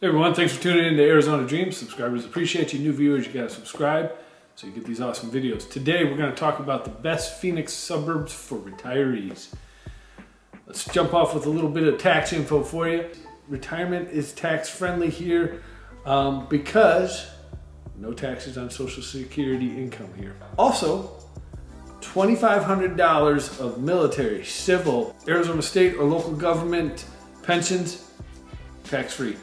Hey everyone, thanks for tuning in to Arizona Dreams. Subscribers appreciate you. New viewers, you gotta subscribe so you get these awesome videos. Today we're gonna talk about the best Phoenix suburbs for retirees. Let's jump off with a little bit of tax info for you. Retirement is tax friendly here because no taxes on Social Security income here. Also, $2,500 of military, civil, Arizona state or local government pensions, tax free.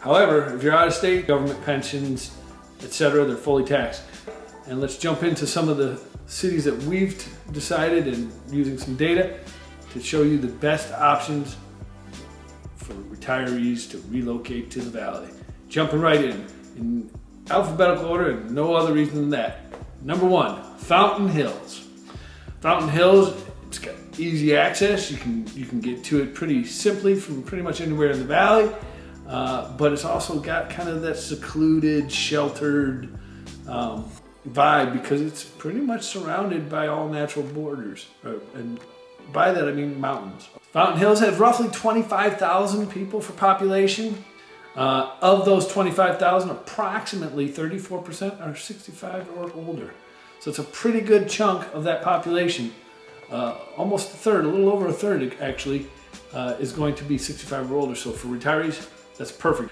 However, if you're out of state, government pensions, etc., they're fully taxed. And let's jump into some of the cities that we've decided and using some data to show you the best options for retirees to relocate to the valley. Jumping right in alphabetical order and no other reason than that. Number one, Fountain Hills. Fountain Hills, it's got easy access. You can get to it pretty simply from pretty much anywhere in the valley. But it's also got kind of that secluded, sheltered vibe because it's pretty much surrounded by all natural borders. And by that I mean mountains. Fountain Hills has roughly 25,000 people for population. Of those 25,000, approximately 34% are 65 or older. So it's a pretty good chunk of that population. Almost a third, a little over a third actually, is going to be 65 or older. So for retirees, that's perfect.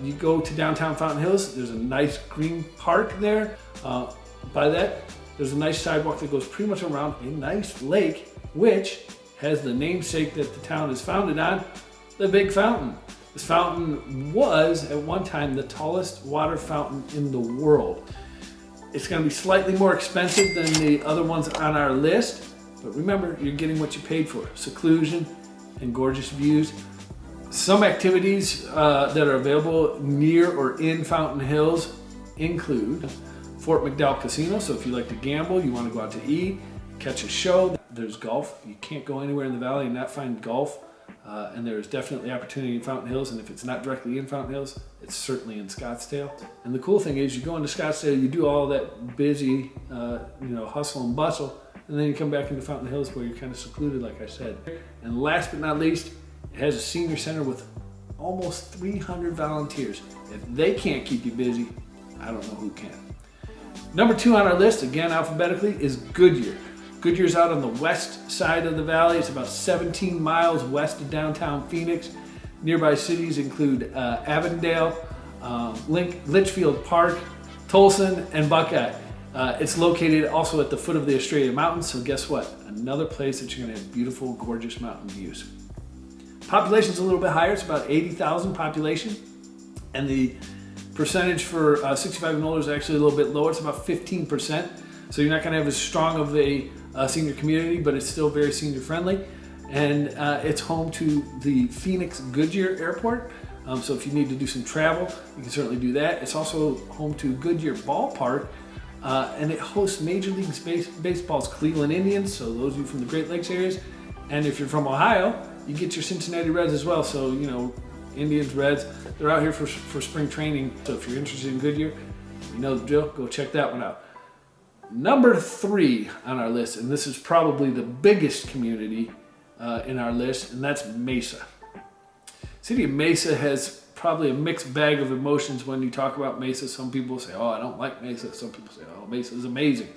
You go to downtown Fountain Hills, there's a nice green park there. By that, there's a nice sidewalk that goes pretty much around a nice lake, which has the namesake that the town is founded on, the Big Fountain. This fountain was, at one time, the tallest water fountain in the world. It's gonna be slightly more expensive than the other ones on our list, but remember, you're getting what you paid for. Seclusion and gorgeous views. Some activities that are available near or in Fountain Hills include Fort McDowell Casino. So if you like to gamble, you want to go out to eat, catch a show, there's golf. You can't go anywhere in the valley and not find golf. And there's definitely opportunity in Fountain Hills. And if it's not directly in Fountain Hills, it's certainly in Scottsdale. And the cool thing is you go into Scottsdale, you do all that busy, hustle and bustle, and then you come back into Fountain Hills where you're kind of secluded, like I said. And last but not least, it has a senior center with almost 300 volunteers. If they can't keep you busy, I don't know who can. Number two on our list, again alphabetically, is Goodyear. Goodyear's out on the west side of the valley. It's about 17 miles west of downtown Phoenix. Nearby cities include Avondale, Litchfield Park, Tolson, and Buckeye. It's located also at the foot of the Australia Mountains, so guess what? Another place that you're gonna have beautiful, gorgeous mountain views. Population's a little bit higher, it's about 80,000 population, and the percentage for 65 and older is actually a little bit lower, it's about 15%, so you're not gonna have as strong of a senior community, but it's still very senior friendly, and it's home to the Phoenix Goodyear Airport, so if you need to do some travel, you can certainly do that. It's also home to Goodyear Ballpark, and it hosts Major League Baseball's Cleveland Indians, so those of you from the Great Lakes areas, and if you're from Ohio, you get your Cincinnati Reds as well. So, Indians, Reds, they're out here for spring training. So if you're interested in Goodyear, you know the drill, go check that one out. Number three on our list, and this is probably the biggest community in our list, and that's Mesa. City of Mesa has probably a mixed bag of emotions when you talk about Mesa. Some people say, oh, I don't like Mesa. Some people say, oh, Mesa is amazing.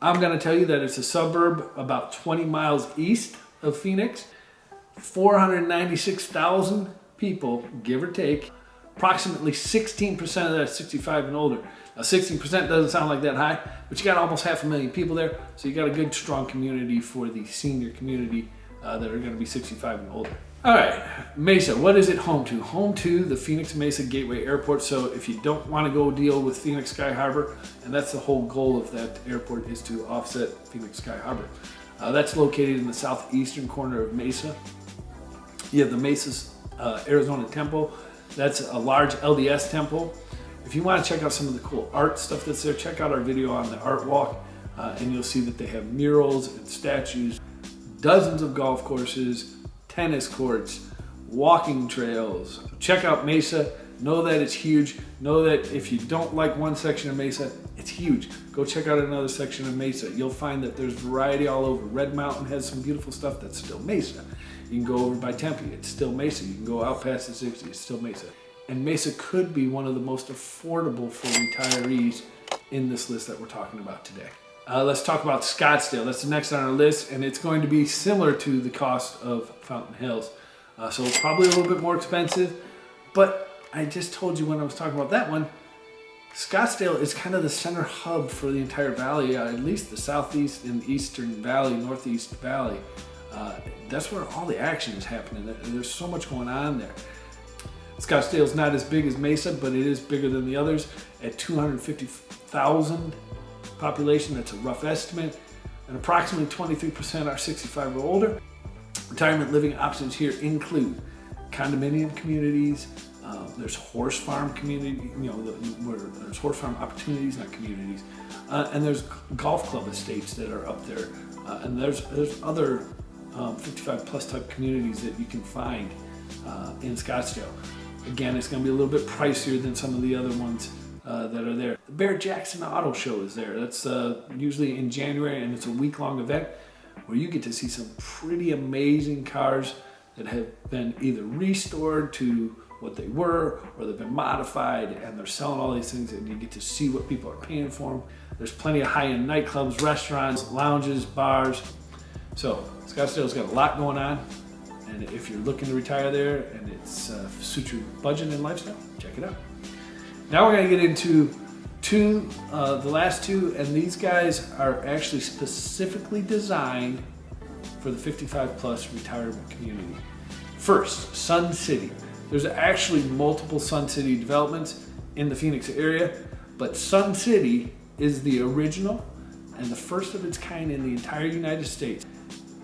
I'm gonna tell you that it's a suburb about 20 miles east of Phoenix. 496,000 people, give or take. Approximately 16% of that is 65 and older. Now 16% doesn't sound like that high, but you got almost 500,000 people there, so you got a good strong community for the senior community that are gonna be 65 and older. All right, Mesa, what is it home to? Home to the Phoenix Mesa Gateway Airport. So if you don't want to go deal with Phoenix Sky Harbor, and that's the whole goal of that airport, is to offset Phoenix Sky Harbor. That's located in the southeastern corner of Mesa. You have the Mesa's Arizona Temple. That's a large LDS temple. If you want to check out some of the cool art stuff that's there, check out our video on the art walk, and you'll see that they have murals and statues, dozens of golf courses, tennis courts, walking trails. Check out Mesa. Know that it's huge. Know that if you don't like one section of Mesa, it's huge. Go check out another section of Mesa. You'll find that there's variety all over. Red Mountain has some beautiful stuff that's still Mesa. You can go over by Tempe, it's still Mesa. You can go out past the 60, it's still Mesa. And Mesa could be one of the most affordable for retirees in this list that we're talking about today. Let's talk about Scottsdale. That's the next on our list, and it's going to be similar to the cost of Fountain Hills. So probably a little bit more expensive, but I just told you when I was talking about that one, Scottsdale is kind of the center hub for the entire valley, at least the southeast and eastern valley, northeast valley. That's where all the action is happening. There's so much going on there. Scottsdale is not as big as Mesa, but it is bigger than the others at 250,000 population. That's a rough estimate. And approximately 23% are 65 or older. Retirement living options here include condominium communities. There's horse farm community, where there's horse farm opportunities, not communities. And there's golf club estates that are up there. And there's other 55 plus type communities that you can find in Scottsdale. Again, it's going to be a little bit pricier than some of the other ones that are there. The Barrett-Jackson Auto Show is there. That's usually in January, and it's a week-long event where you get to see some pretty amazing cars that have been either restored to what they were, or they've been modified, and they're selling all these things, and you get to see what people are paying for them. There's plenty of high-end nightclubs, restaurants, lounges, bars. So Scottsdale's got a lot going on, and if you're looking to retire there and it's suits your budget and lifestyle, check it out. Now we're going to get into the last two, and these guys are actually specifically designed for the 55 plus retirement community. First, Sun City. There's actually multiple Sun City developments in the Phoenix area, but Sun City is the original and the first of its kind in the entire United States.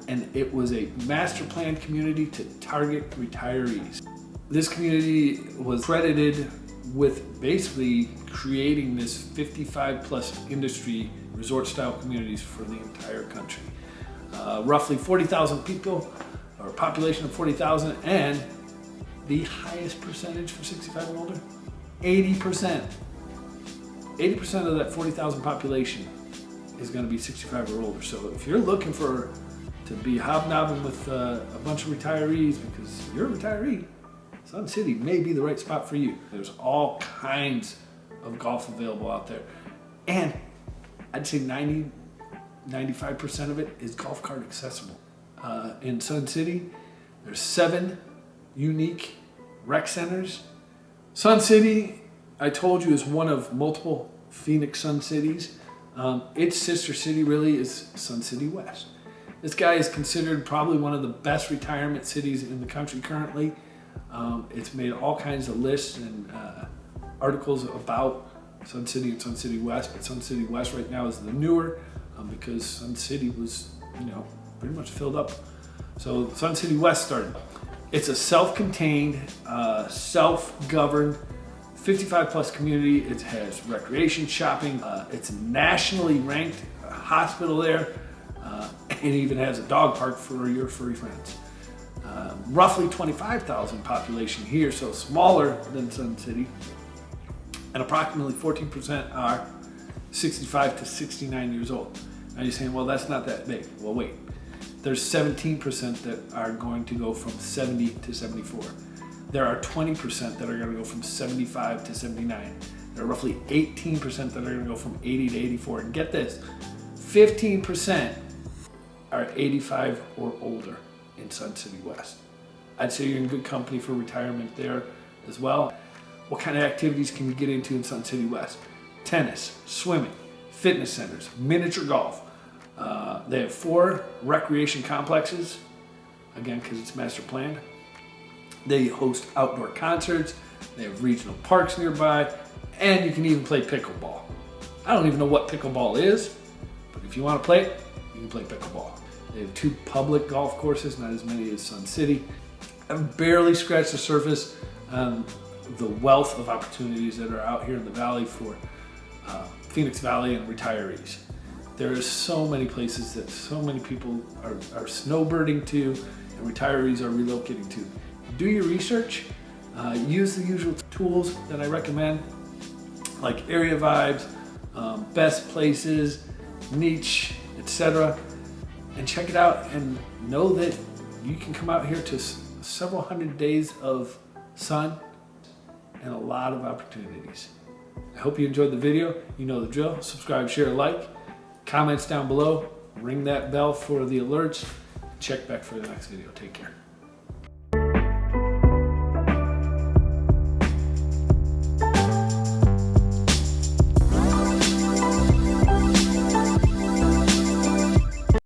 And it was a master planned community to target retirees. This community was credited with basically creating this 55 plus industry resort style communities for the entire country. Roughly 40,000 people, or a population of 40,000, and the highest percentage for 65 and older, 80%. 80% of that 40,000 population is going to be 65 or older. So if you're looking to be hobnobbing with a bunch of retirees because you're a retiree, Sun City may be the right spot for you. There's all kinds of golf available out there. And I'd say 95% of it is golf cart accessible. In Sun City, there's 7 unique rec centers. Sun City, I told you, is one of multiple Phoenix Sun Cities. Its sister city really is Sun City West. This guy is considered probably one of the best retirement cities in the country currently. It's made all kinds of lists and articles about Sun City and Sun City West, but Sun City West right now is the newer because Sun City was, pretty much filled up. So Sun City West started. It's a self-contained, self-governed 55 plus community. It has recreation, shopping. It's a nationally ranked hospital there. It even has a dog park for your furry friends. Roughly 25,000 population here, so smaller than Sun City. And approximately 14% are 65 to 69 years old. Now you're saying, well, that's not that big. Well, wait. There's 17% that are going to go from 70 to 74. There are 20% that are going to go from 75 to 79. There are roughly 18% that are going to go from 80 to 84. And get this, 15% are 85 or older in Sun City West. I'd say you're in good company for retirement there as well. What kind of activities can you get into in Sun City West? Tennis, swimming, fitness centers, miniature golf. They have 4 recreation complexes, again, because it's master planned. They host outdoor concerts. They have regional parks nearby, and you can even play pickleball. I don't even know what pickleball is, but if you want to play it, you can play pickleball. They have 2 public golf courses, not as many as Sun City. I've barely scratched the surface on the wealth of opportunities that are out here in the valley for Phoenix Valley and retirees. There are so many places that so many people are snowbirding to and retirees are relocating to. Do your research, use the usual tools that I recommend, like area vibes, best places, niche, etc. And check it out and know that you can come out here to several hundred days of sun and a lot of opportunities. I hope you enjoyed the video. You know the drill. Subscribe, share, like. Comments down below. Ring that bell for the alerts. Check back for the next video. Take care.